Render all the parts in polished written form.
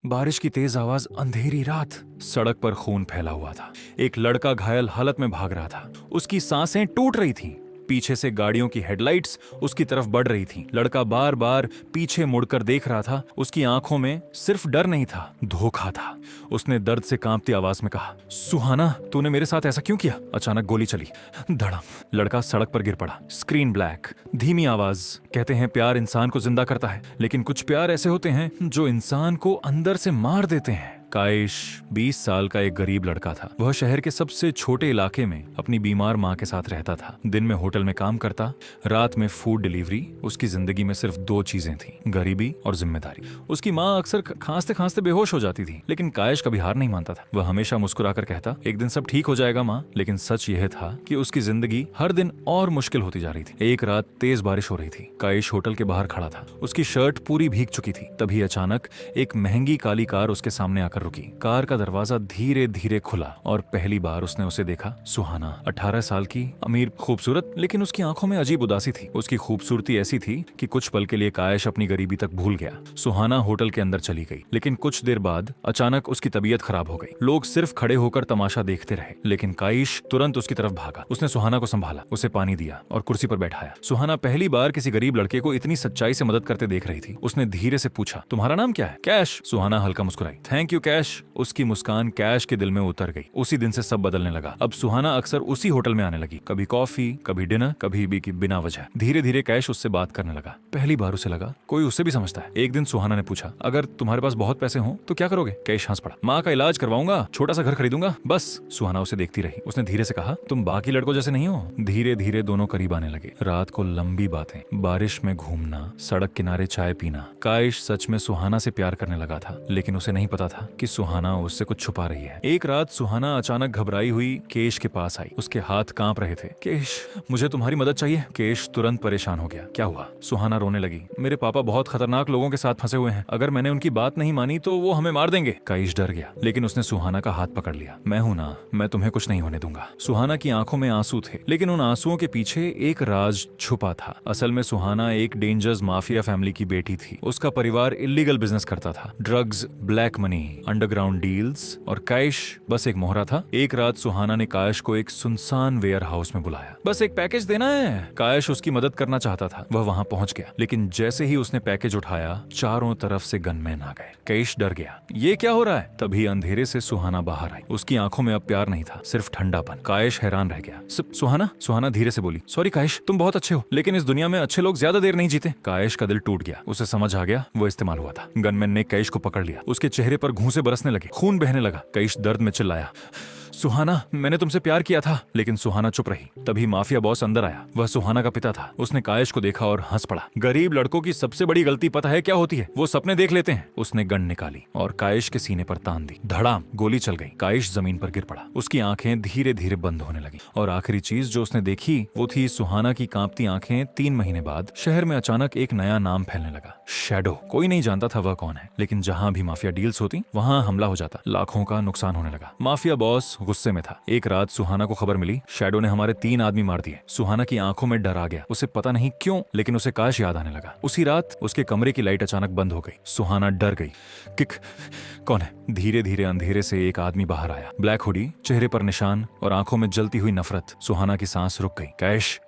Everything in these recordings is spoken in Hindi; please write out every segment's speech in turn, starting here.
बारिश की तेज आवाज, अंधेरी रात। सड़क पर खून फैला हुआ था। एक लड़का घायल हालत में भाग रहा था। उसकी सांसें टूट रही थीं। पीछे से गाड़ियों की हेडलाइट्स उसकी तरफ बढ़ रही थीं। लड़का बार बार पीछे मुड़कर देख रहा था। उसकी आंखों में सिर्फ डर नहीं था, धोखा था। उसने दर्द से कांपती आवाज में कहा, सुहाना, तूने मेरे साथ ऐसा क्यों किया? अचानक गोली चली। धड़म। लड़का सड़क पर गिर पड़ा। Screen black. धीमी आवाज, कहते हैं प्यार इंसान को जिंदा करता है, लेकिन कुछ प्यार ऐसे होते हैं जो इंसान को अंदर से मार देते हैं। काइश 20 साल का एक गरीब लड़का था। वह शहर के सबसे छोटे इलाके में अपनी बीमार माँ के साथ रहता था। दिन में होटल में काम करता, रात में फूड डिलीवरी। उसकी जिंदगी में सिर्फ 2 चीजें थीं, गरीबी और जिम्मेदारी। उसकी माँ अक्सर खांसते खांसते बेहोश हो जाती थी, लेकिन काइश कभी हार नहीं मानता था। वह हमेशा मुस्कुराकर कहता, एक दिन सब ठीक हो जाएगा माँ। लेकिन सच यह था कि उसकी जिंदगी हर दिन और मुश्किल होती जा रही थी। एक रात तेज बारिश हो रही थी। काइश होटल के बाहर खड़ा था। उसकी शर्ट पूरी भीग चुकी थी। तभी अचानक एक महंगी काली कार उसके सामने आकर रुकी। कार का दरवाजा धीरे धीरे खुला और पहली बार उसने उसे देखा। सुहाना, 18 साल की, अमीर, खूबसूरत, लेकिन उसकी आंखों में अजीब उदासी थी। उसकी खूबसूरती ऐसी थी कि कुछ पल के लिए काइश अपनी गरीबी तक भूल गया। सुहाना होटल के अंदर चली गई, लेकिन कुछ देर बाद अचानक उसकी तबीयत खराब हो गई। लोग सिर्फ खड़े होकर तमाशा देखते रहे, लेकिन काइश तुरंत उसकी तरफ भागा। उसने सुहाना को संभाला, उसे पानी दिया और कुर्सी पर बैठाया। सुहाना पहली बार किसी गरीब लड़के को इतनी सच्चाई से मदद करते देख रही थी। उसने धीरे से पूछा, तुम्हारा नाम क्या है? कैश। सुहाना हल्का मुस्कुराई। Thank you Kash. उसकी मुस्कान कैश के दिल में उतर गई। उसी दिन से सब बदलने लगा। अब सुहाना अक्सर उसी होटल में आने लगी, कभी कॉफी, कभी डिनर, कभी भी की बिना वजह। धीरे धीरे कैश उससे बात करने लगा। पहली बार उसे लगा कोई उसे भी समझता है। एक दिन सुहाना ने पूछा, अगर तुम्हारे पास बहुत पैसे हों तो क्या करोगे? कैश हंस पड़ा। माँ का इलाज करवाऊंगा, छोटा सा घर खरीदूंगा, बस। सुहाना उसे देखती रही। उसने धीरे से कहा, तुम बाकी लड़कों जैसे नहीं हो। धीरे धीरे दोनों करीब आने लगे। रात को लंबी बातें, बारिश में घूमना, सड़क किनारे चाय पीना। काइश सच में सुहाना से प्यार करने लगा था, लेकिन उसे नहीं पता था कि सुहाना उससे कुछ छुपा रही है। एक रात सुहाना अचानक घबराई हुई केश के पास आई। उसके हाथ कांप रहे थे। केश, मुझे तुम्हारी मदद चाहिए। केश तुरंत परेशान हो गया। क्या हुआ? सुहाना रोने लगी। मेरे पापा बहुत खतरनाक लोगों के साथ फंसे हुए हैं। अगर मैंने उनकी बात नहीं मानी तो वो हमें मार देंगे। काइश डर गया, लेकिन उसने सुहाना का हाथ पकड़ लिया। मैं हूं ना, मैं तुम्हें कुछ नहीं होने दूंगा। सुहाना की आंखों में आंसू थे, लेकिन उन आंसुओं के पीछे एक राज छुपा था। असल में सुहाना एक डेंजरस माफिया फैमिली की बेटी थी। उसका परिवार इलीगल बिजनेस करता था, drugs, black money, underground deals, और काइश बस एक मोहरा था। एक रात सुहाना ने काइश को एक सुनसान वेयर हाउस में बुलाया। बस एक पैकेज देना है। काइश उसकी मदद करना चाहता था। वह वहां पहुंच गया, लेकिन जैसे ही उसने पैकेज उठाया, चारों तरफ से गनमैन आ गए। काइश डर गया, ये क्या हो रहा है? तभी अंधेरे से सुहाना बाहर आई। उसकी आंखों में अब प्यार नहीं था, सिर्फ ठंडापन। काइश हैरान रह गया। सुहाना? सुहाना धीरे से बोली, सॉरी काइश, तुम बहुत अच्छे हो, लेकिन इस दुनिया में अच्छे लोग ज्यादा देर नहीं जीते। काइश का दिल टूट गया। उसे समझ आ गया वो इस्तेमाल हुआ था। गनमैन ने काइश को पकड़ लिया। उसके चेहरे पर घूंसे बरसने लगे, खून बहने लगा। काइश दर्द में चिल्लाया, सुहाना, मैंने तुमसे प्यार किया था। लेकिन सुहाना चुप रही। तभी माफिया बॉस अंदर आया। वह सुहाना का पिता था। उसने काइश को देखा और हंस पड़ा। गरीब लड़कों की सबसे बड़ी गलती पता है क्या होती है? वो सपने देख लेते हैं। उसने गन निकाली और काइश के सीने पर तान दी। धड़ाम, गोली चल गई। काइश जमीन पर गिर पड़ा। उसकी आंखें धीरे धीरे बंद होने लगी। और आखिरी चीज जो उसने देखी वो थी सुहाना की कांपती आंखें। 3 महीने बाद शहर में अचानक एक नया नाम फैलने लगा, शैडो। कोई नहीं जानता था वह कौन है, लेकिन जहां भी माफिया डील्स होती वहां हमला हो जाता। लाखों का नुकसान होने लगा। माफिया बॉस गुस्से में था। एक रात सुहाना को खबर मिली, शैडो ने हमारे 3 आदमी मार दिए। सुहाना की आंखों में डर आ गया। उसे पता नहीं क्यों, लेकिन उसे काश याद आने लगा। उसी रात उसके कमरे की लाइट अचानक बंद हो गई। सुहाना डर गई। किक, कौन है? धीरे धीरे अंधेरे से एक आदमी बाहर आया। ब्लैक हुडी, चेहरे पर निशान और आंखों में जलती हुई नफरत। सुहाना की सांस रुक गई।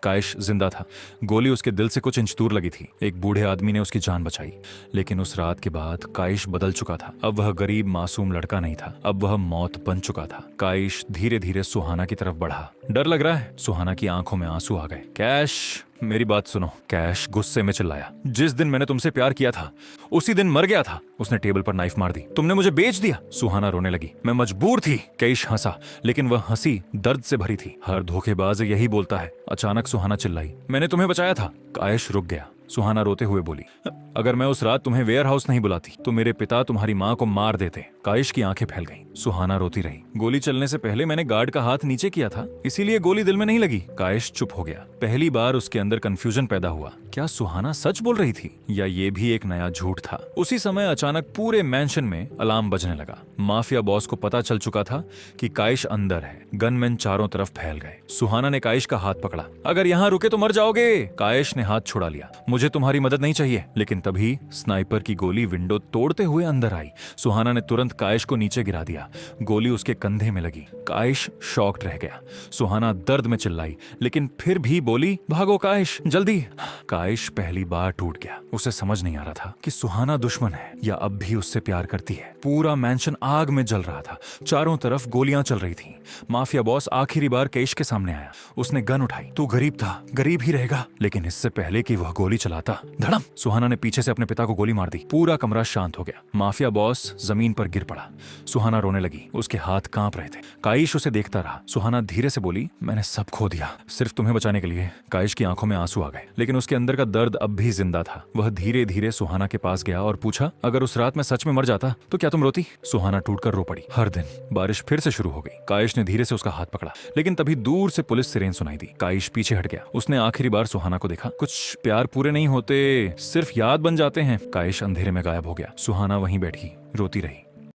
काइश जिंदा था। गोली उसके दिल से कुछ इंच दूर लगी थी। एक बूढ़े आदमी ने उसकी जान बचाई। लेकिन उस रात के बाद काइश बदल चुका था। अब वह गरीब मासूम लड़का नहीं था, अब वह मौत बन चुका था। काइश धीरे धीरे सुहाना की तरफ बढ़ा। डर लग रहा है? सुहाना की आंखों में आंसू आ गए। कैश, मेरी बात सुनो। कैश गुस्से में चिल्लाया, जिस दिन मैंने तुमसे प्यार किया था उसी दिन मर गया था। उसने टेबल पर नाइफ मार दी। तुमने मुझे बेच दिया। सुहाना रोने लगी। मैं मजबूर थी। कैश हंसा, लेकिन वह हंसी दर्द से भरी थी। हर धोखेबाज यही बोलता है। अचानक सुहाना चिल्लाई, मैंने तुम्हें बचाया था। काइश रुक गया। सुहाना रोते हुए बोली, अगर मैं उस रात तुम्हें वेयर हाउस नहीं बुलाती तो मेरे पिता तुम्हारी माँ को मार देते। काइश की आंखें फैल गईं। सुहाना रोती रही। गोली चलने से पहले मैंने गार्ड का हाथ नीचे किया था, इसीलिए गोली दिल में नहीं लगी। काइश चुप हो गया। पहली बार उसके अंदर कंफ्यूजन पैदा हुआ। क्या सुहाना सच बोल रही थी या ये भी एक नया झूठ था? उसी समय अचानक पूरे मैंशन में अलार्म बजने लगा। माफिया बॉस को पता चल चुका था कि काइश अंदर है। गनमैन चारों तरफ फैल गए। सुहाना ने काइश का हाथ पकड़ा। अगर यहाँ रुके तो मर जाओगे। काइश ने हाथ छुड़ा लिया। मुझे तुम्हारी मदद नहीं चाहिए। लेकिन तभी स्नाइपर की गोली विंडो तोड़ते हुए अंदर आई। सुहाना ने तुरंत कायश को नीचे गिरा दिया। गोली उसके कंधे में लगी। कायश शॉक्ड रह गया। सुहाना दर्द में चिल्लाई, लेकिन फिर भी बोली, भागो कायश, जल्दी। कायश पहली बार टूट गया। उसे समझ नहीं आ रहा था कि सुहाना दुश्मन है या अब भी उससे प्यार करती है। पूरा मैंशन आग में जल रहा था। चारों तरफ गोलियां चल रही थीं। माफिया बॉस आखिरी बार कायश के सामने आया। उसने गन उठाई। तू गरीब था, गरीब ही रहेगा। लेकिन इससे पहले कि वह गोली चलाता, धड़म, सुहाना ने पीछे से अपने पिता को गोली मार दी। पूरा कमरा शांत हो गया। माफिया बॉस जमीन पर गिर पड़ा। सुहाना रोने लगी। उसके हाथ कांप रहे थे। कायश उसे देखता रहा। सुहाना धीरे से बोली, मैंने सब खो दिया सिर्फ तुम्हें बचाने के लिए। कायश की आंखों में आंसू आ गए, लेकिन उसके अंदर का दर्द अब भी जिंदा था। वह धीरे धीरे सुहाना के पास गया और पूछा, अगर उस रात में सच में मर जाता तो क्या तुम रोती? सुहाना टूटकर रो पड़ी। हर दिन बारिश फिर से शुरू हो गई। कायश ने धीरे से उसका हाथ पकड़ा, लेकिन तभी दूर से पुलिस सिरेन सुनाई दी। कायश पीछे हट गया। उसने आखिरी बार सुहाना को देखा। कुछ प्यार पूरे नहीं होते, सिर्फ याद बन जाते हैं। कायश अंधेरे में गायब हो गया। सुहाना वहीं बैठी रोती रही।